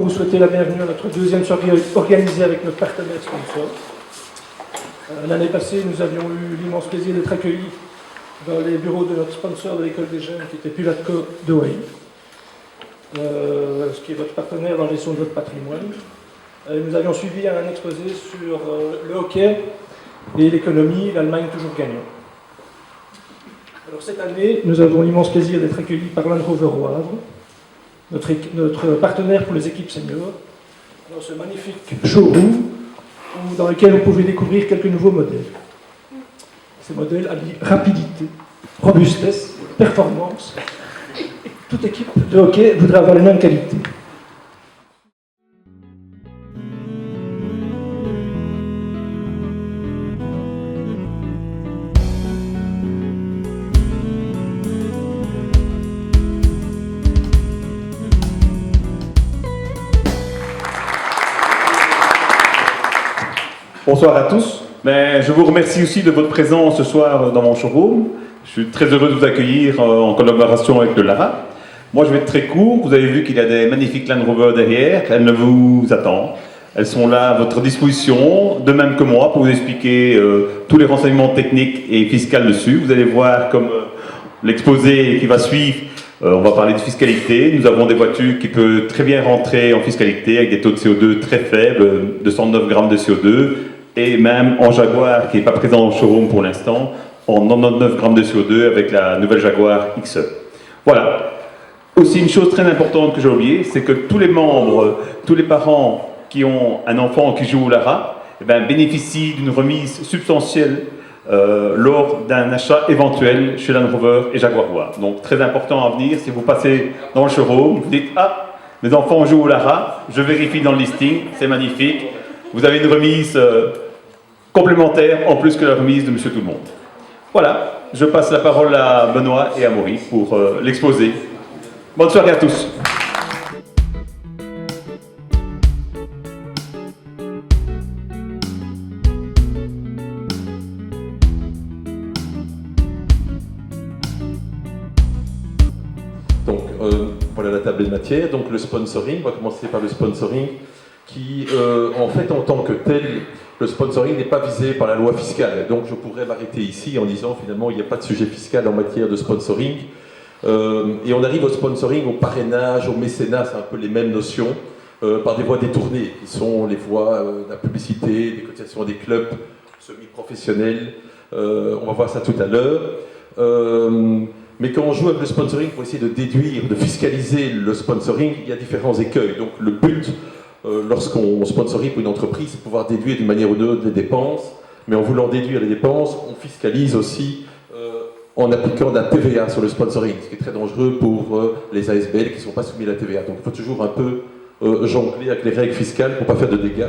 vous souhaiter la bienvenue à notre deuxième soirée organisée avec notre partenaire sponsor. L'année passée, nous avions eu l'immense plaisir d'être accueillis dans les bureaux de notre sponsor de l'école des jeunes, qui était Pulatco de Hawaï, ce qui est votre partenaire dans la gestion de votre patrimoine. Nous avions suivi un exposé sur le hockey et l'économie, l'Allemagne toujours gagnant. Alors cette année, nous avons l'immense plaisir d'être accueillis par Land Rover au Havre, notre partenaire pour les équipes seniors, dans ce magnifique showroom dans lequel vous pouvez découvrir quelques nouveaux modèles. Ces modèles allient rapidité, robustesse, performance. Toute équipe de hockey voudrait avoir les mêmes qualités. Bonsoir à tous. Je vous remercie aussi de votre présence ce soir dans mon showroom. Je suis très heureux de vous accueillir en collaboration avec le Lara. Moi, je vais être très court. Vous avez vu qu'il y a des magnifiques Land Rover derrière. Elles ne vous attendent. Elles sont là à votre disposition, de même que moi, pour vous expliquer tous les renseignements techniques et fiscaux dessus. Vous allez voir comme l'exposé qui va suivre. On va parler de fiscalité. Nous avons des voitures qui peuvent très bien rentrer en fiscalité avec des taux de CO2 très faibles, de 109 grammes de CO2, et même en Jaguar, qui n'est pas présent au showroom pour l'instant, en 99 grammes de CO2 avec la nouvelle Jaguar XE. Voilà. Aussi, une chose très importante que j'ai oubliée, c'est que tous les membres, tous les parents qui ont un enfant qui joue au Lara, bénéficient d'une remise substantielle lors d'un achat éventuel chez Land Rover et Jaguar. Donc très important à venir, si vous passez dans le showroom, vous dites « Ah, mes enfants jouent au Lara, je vérifie dans le listing, c'est magnifique ». Vous avez une remise complémentaire en plus que la remise de Monsieur Tout-le-Monde. Voilà, je passe la parole à Benoît et à Maurice pour l'exposer. Bonne soirée à tous. Donc, voilà la table des matières. Donc, le sponsoring, on va commencer par le sponsoring, qui, en fait, en tant que tel, le sponsoring n'est pas visé par la loi fiscale. Donc, je pourrais m'arrêter ici en disant, finalement, il n'y a pas de sujet fiscal en matière de sponsoring. Et on arrive au sponsoring, au parrainage, au mécénat, c'est un peu les mêmes notions, par des voies détournées, qui sont les voies de la publicité, des cotisations des clubs semi-professionnels. On va voir ça tout à l'heure. Mais quand on joue avec le sponsoring, pour essayer de déduire, de fiscaliser le sponsoring, il y a différents écueils. Donc le but, lorsqu'on sponsorise pour une entreprise, c'est de pouvoir déduire d'une manière ou d'une autre les dépenses. Mais en voulant déduire les dépenses, on fiscalise aussi en appliquant de la TVA sur le sponsoring, ce qui est très dangereux pour les ASBL qui ne sont pas soumis à la TVA. Donc il faut toujours un peu jongler avec les règles fiscales pour ne pas faire de dégâts.